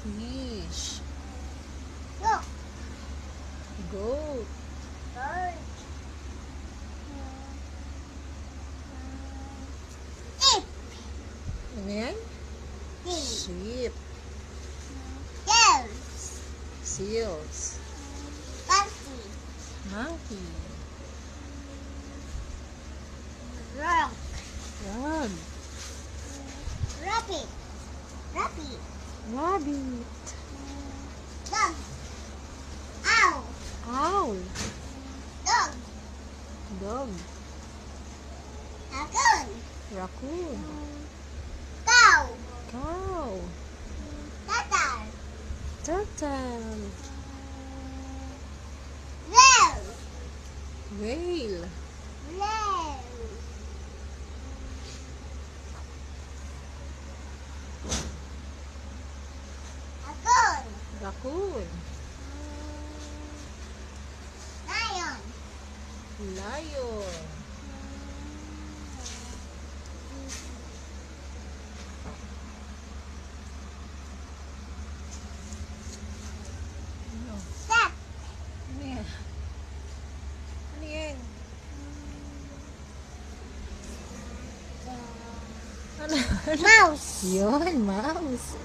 Fish. Look. Goat. Bird. Sheep. Ano yan? Sheep. Sheep. Girls. Seals. Monkey. Monkey. Rock. Frog. Rabbit. Rabbit. Rabbit. Dog. Owl. Owl. Dog. Dog. Raccoon. Raccoon. Cow. Cow. Turtle. Turtle. Whale. Whale. Whale. Raccoon. Raccoon. Lion. Lion. Ano? Duck. Ano yan? Ano yan? Ano? Mouse. Yun, mouse.